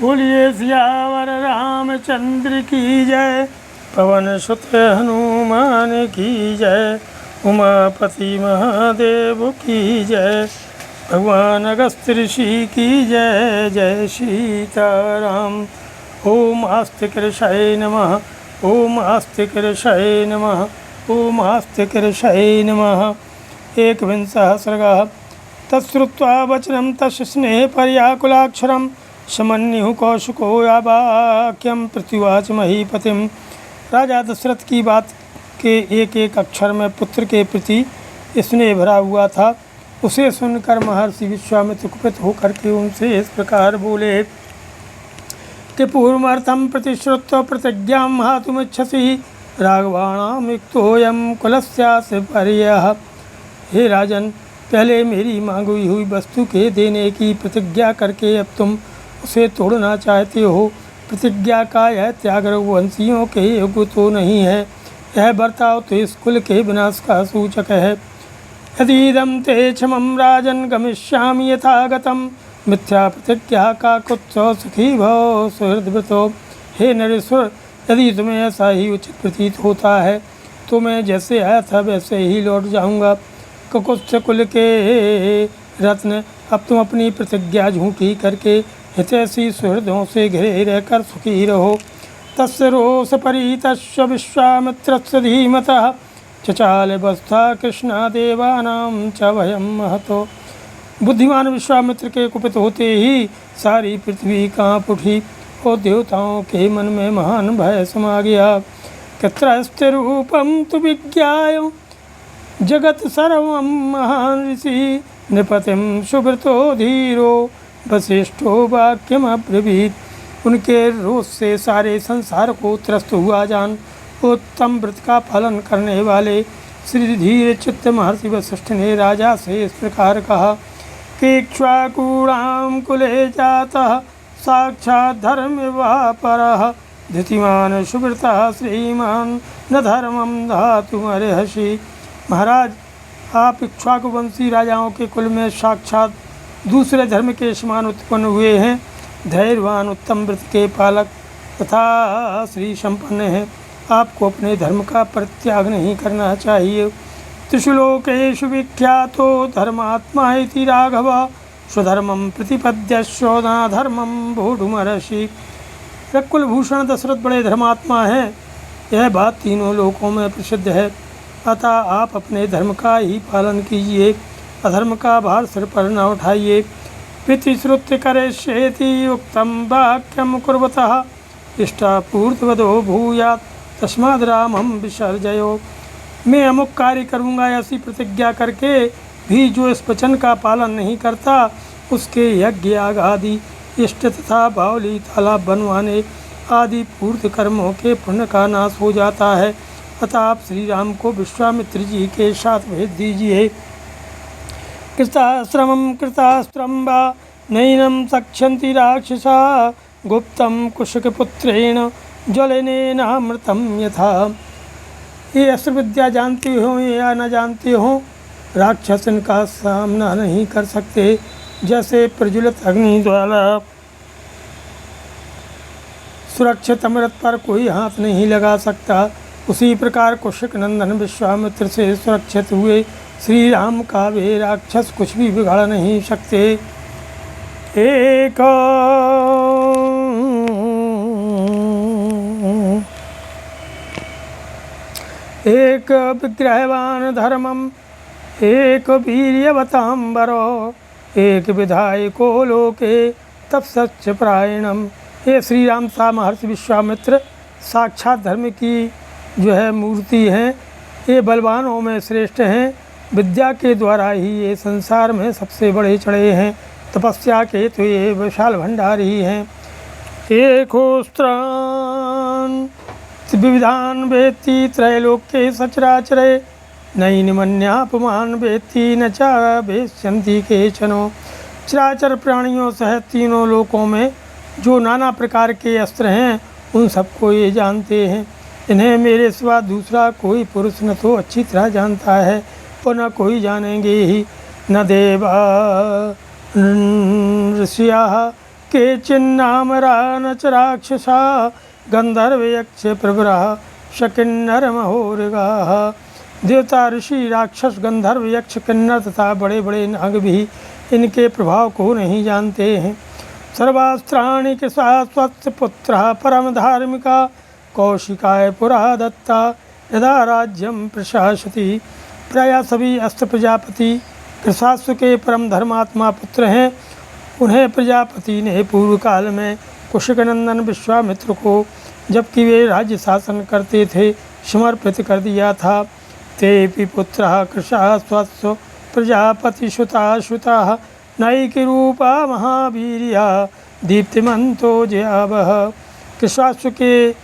बोलिए सियावर रामचंद्र की जय, पवन सुत हनुमान की जय, उमापति महादेव की जय, भगवान अगस्त्य ऋषि की जय। जय सीताराम। ओम आस्तिकृषाय नमः, ओम आस्तिकृषाय नमः, ओम आस्तिकृषाय नमः। एकविंशः सर्गः। तत्श्रुत्वा वचनं तस्य स्नेहपर्याकुलाक्षरं समन्युः कौशिको यावाक्यं प्रत्युवाच महीपतिम्। राजा दशरथ की बात के एक एक अक्षर में पुत्र के प्रति स्नेह भरा हुआ था। उसे सुनकर महर्षि विश्वामित्र कुपित होकर के उनसे इस प्रकार बोले कि पूर्वमर्थं प्रतिश्रुत्य प्रतिज्ञां हातुमिच्छसि राघवाणां युक्तोऽयं कुलस्यास्य पर्ययः। हे राजन, पहले मेरी मांगी हुई वस्तु के देने की प्रतिज्ञा करके अब तुम उसे तोड़ना चाहते हो। प्रतिज्ञा का यह त्याग रघुवंशियों के योग्य तो नहीं है। यह बर्ताव तो इस कुल के विनाश का सूचक है। यदीदं ते क्षमं राजन् गमिष्यामि यथागतं, मिथ्या प्रतिज्ञा का कुत्सो सुखी भव सुहृदव्रतो। हे नरेश्वर, यदि तुम्हें ऐसा ही उचित प्रतीत होता है तो मैं जैसे आया था वैसे ही लौट जाऊंगा। कुत्स कुल के रत्न, अब तुम अपनी प्रतिज्ञा झूठी करके हितैषी सुहृदों से घिरे रहकर सुखी रहो। तस्य रोष परितस्य विश्वामित्रस्य धीमतः, चचाल बस्था कृष्णादेवानां च भयं महतो। बुद्धिमान विश्वामित्र के कुपित होते ही सारी पृथ्वी काँप उठी और देवताओं के मन में महान भय समा गया। त्रस्ते रूपं तु विज्ञाय जगत सर्वं महान ऋषि, नृपतिं सुब्रतो धीरो वसिष्ठो वाक्यमब्रवीत्। उनके रोष से सारे संसार को त्रस्त हुआ जान उत्तम व्रत का पालन करने वाले श्री धीर चित्त महर्षि वशिष्ठ ने राजा से इस प्रकार कहा कि इक्ष्वाकुणां कुले जातः साक्षात् धर्मविवाह परः, धृतिमान सुव्रतः श्रीमान न धर्मं धातुमर्हसि। महाराज, आप इक्ष्वाकुवंशी राजाओं के कुल में साक्षात दूसरे धर्म के समान उत्पन्न हुए हैं। धैर्यवान उत्तम व्रत के पालक तथा श्री संपन्न हैं। आपको अपने धर्म का परित्याग नहीं करना चाहिए। त्रिशुलोकेषु विख्यातो धर्मात्मा इति राघव, स्वधर्मं प्रतिपद्यस्यो न धर्मं बोढुमर्हसि। कुलभूषण दशरथ बड़े धर्मात्मा हैं, यह बात तीनों लोकों में प्रसिद्ध है। अतः आप अपने धर्म का ही पालन कीजिए, अधर्म का भार सिर पर न उठाइए। पितृश्रुत्य करिष्येति उक्तं वाक्यं कुर्वतः, इष्टापूर्तिवदो भूयात् तस्माद् रामं विसर्जयो। मैं अमुक कार्य करूँगा ऐसी प्रतिज्ञा करके भी जो इस वचन का पालन नहीं करता, उसके यज्ञ याग आदि इष्ट तथा बावली तालाब बनवाने आदि पूर्त कर्मों के पुण्य का नाश हो जाता है। अतः आप श्री राम को विश्वामित्र जी के साथ भेज दीजिए। कृतास्त्रं वा नैनं सक्षन्ति राक्षसा, गुप्तं कुशकपुत्रेण ज्वलनेनामृतं यथा। ये अस्त्र विद्या जानते हो या न जानते हो, राक्षस इनका सामना नहीं कर सकते। जैसे प्रज्वलित अग्नि द्वारा सुरक्षित अमृत पर कोई हाथ नहीं लगा सकता, उसी प्रकार कुशक नंदन विश्वामित्र से सुरक्षित हुए श्री राम का वे राक्षस कुछ भी बिगाड़ नहीं सकते। एक विग्रहवान धर्मम, एक वीर्यवतांबरो, एक विधायको लोके तत्सच्च प्रायणम। हे श्री राम सा महर्षि विश्वामित्र साक्षात धर्म की जो है मूर्ति हैं। ये बलवानों में श्रेष्ठ हैं, विद्या के द्वारा ही ये संसार में सबसे बड़े चढ़े हैं। तपस्या के तो ये विशाल भंडार ही हैं। एकोस्त्रान विविधान वेत्ति त्रैलोक्ये सचराचरे, नैनमन्यापमान वेत्ति न च वेत्स्यन्ति केचनो। चराचर प्राणियों सहित तीनों लोकों में जो नाना प्रकार के अस्त्र हैं, उन सबको ये जानते हैं। इन्हें मेरे सिवा दूसरा कोई पुरुष न तो अच्छी तरह जानता है और न कोई जानेंगे ही। न देवा ऋषियाः केचिन्नामरानच राक्षसा गंधर्व यक्ष प्रवरा शकिन्नर महोरगाः। देवता, ऋषि, राक्षस, गंधर्व, यक्ष, किन्नर तथा बड़े बड़े नाग भी इनके प्रभाव को नहीं जानते हैं। सर्वास्त्राणि कृशा स्वत्पुत्रः परम धार्मिका कौशिकाय पुरा दत्ता यदा राज्यम प्रशासति। प्रायः सभी अस्त्र प्रजापति कृशास्व के परम धर्मात्मा पुत्र हैं। उन्हें प्रजापति ने पूर्व काल में कुशिक नंदन विश्वामित्र को, जबकि वे राज्य शासन करते थे, समर्पित कर दिया था। तेपि पुत्रः कृशास्वस्य प्रजापतिसुताः नैके रूपा महावीर्या दीप्तिमन्तो जयावह। कृशास्व के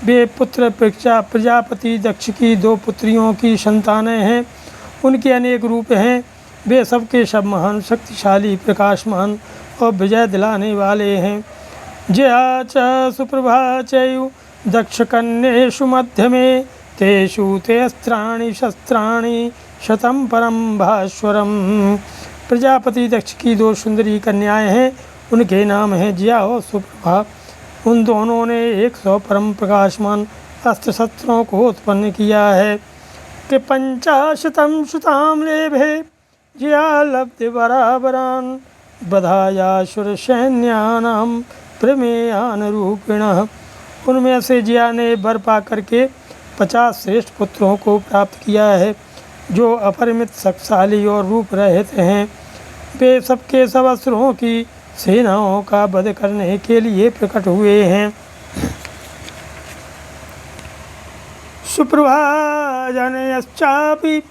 वे पुत्र प्रजापति दक्ष की 2 पुत्रियों की संतानें हैं। उनके अनेक रूप हैं। वे सबके सब महान, शक्तिशाली, प्रकाशमान और विजय दिलाने वाले हैं। जया च सुप्रभा चयु दक्ष कन्येषु मध्यमे तेषु ते अस्त्राणि शस्त्राणि शतं परम भास्वरम। प्रजापति दक्ष की 2 सुंदरी कन्याएं हैं। उनके नाम हैं जया और सुप्रभा। उन दोनों ने 100 परम प्रकाशमान अस्त्र शस्त्रों को उत्पन्न किया है कि 50 सुताम लेभे जया लब्धि बराबरान बधायासुर सैन्यानाम प्रमेयान रूपिणः। उनमें से जया ने वर पा करके 50 श्रेष्ठ पुत्रों को प्राप्त किया है, जो अपरिमित शक्तिशाली और रूप रहित हैं। वे सबके सब असुरों की सेनाओं का वध करने के लिए प्रकट हुए हैं। सुप्रभा जनयश्चापि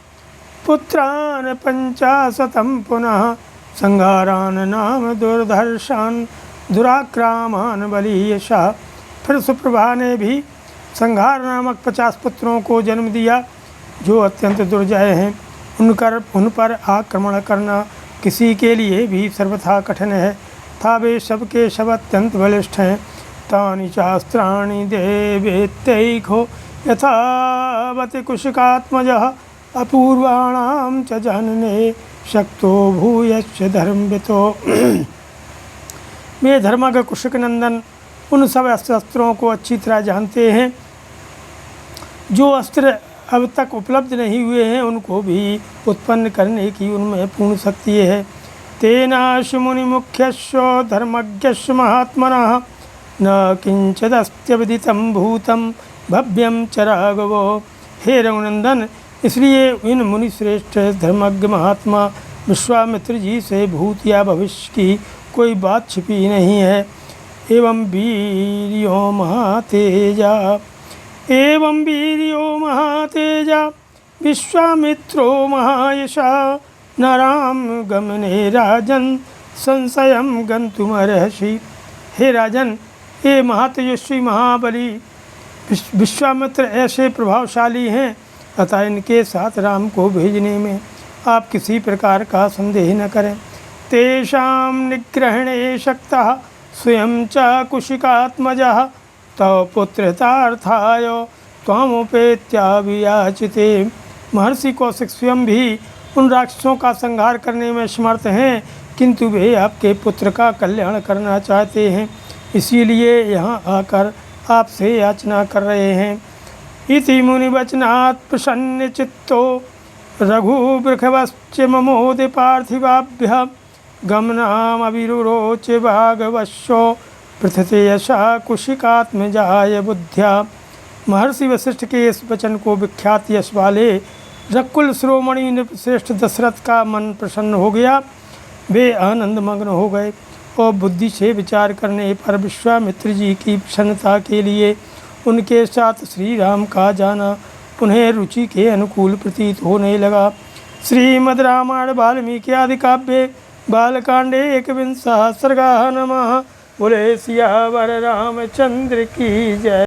पुत्रान् 50 पुनः संहारान नाम दुर्धर्षान् दुराक्रामान बलीयशा। फिर सुप्रभा ने भी संहार नामक 50 पुत्रों को जन्म दिया, जो अत्यंत दुर्जय हैं। उन पर आक्रमण करना किसी के लिए भी सर्वथा कठिन है, था वे सबके सब अत्यंत बलिष्ठ हैं। तानि चास्त्राणि देवेत्यैको यथावति कुशिकात्मजः अपूर्वाणां च जनने शक्तो भूयश्च धर्मवितो। वे धर्मज्ञ कुशिक नंदन उन सब अस्त्रों को अच्छी तरह जानते हैं। जो अस्त्र अब तक उपलब्ध नहीं हुए हैं, उनको भी उत्पन्न करने की उनमें पूर्ण शक्ति है। तेनाशु मुनि मुख्यस्व धर्मज्ञस्व महात्मनः न किंचिदस्त्य विदितं भूतं भव्यं च राघवो। हे रघुनंदन, इसलिए इन मुनि श्रेष्ठ धर्मज्ञ महात्मा विश्वामित्र जी से भूत या भविष्य की कोई बात छिपी नहीं है। एवं वीर्यो महातेजा विश्वामित्रो महायशा नराम गमने राजन संशयं गंतुमर्हसि। हे राजन, ये महातेजस्वी महाबली विश्वामित्र ऐसे प्रभावशाली हैं, अतः इनके साथ राम को भेजने में आप किसी प्रकार का संदेह न करें। तेषां निग्रहणे शक्तः स्वयं च कुशिकात्मजः तव पुत्रतार्थाय त्वमुपेत्याभियाचिते। महर्षि कौशिक स्वयं भी उन राक्षसों का संहार करने में समर्थ हैं, किंतु वे आपके पुत्र का कल्याण करना चाहते हैं, इसीलिए यहाँ आकर आपसे याचना कर रहे हैं। इति मुनिवचनात् प्रसन्न चित्तो रघुवृषभश्च ममोदे पार्थिवाभ्यः गमनामविरुरोच भागवश्यो पृथ्वी यशा कुशिकात्मजाय बुद्ध्या। महर्षि वशिष्ठ के इस वचन को विख्यात यश वाले रकुल शिरोमणि नृपश्रेष्ठ दशरथ का मन प्रसन्न हो गया। वे आनंद मग्न हो गए और बुद्धि से विचार करने पर विश्वामित्र जी की प्रसन्नता के लिए उनके साथ श्री राम का जाना उन्हें रुचि के अनुकूल प्रतीत होने लगा। श्रीमद् रामायण वाल्मीकि आदि काव्ये बालकांडे 21 सर्गः नमः। बोले सियावर रामचंद्र की जय।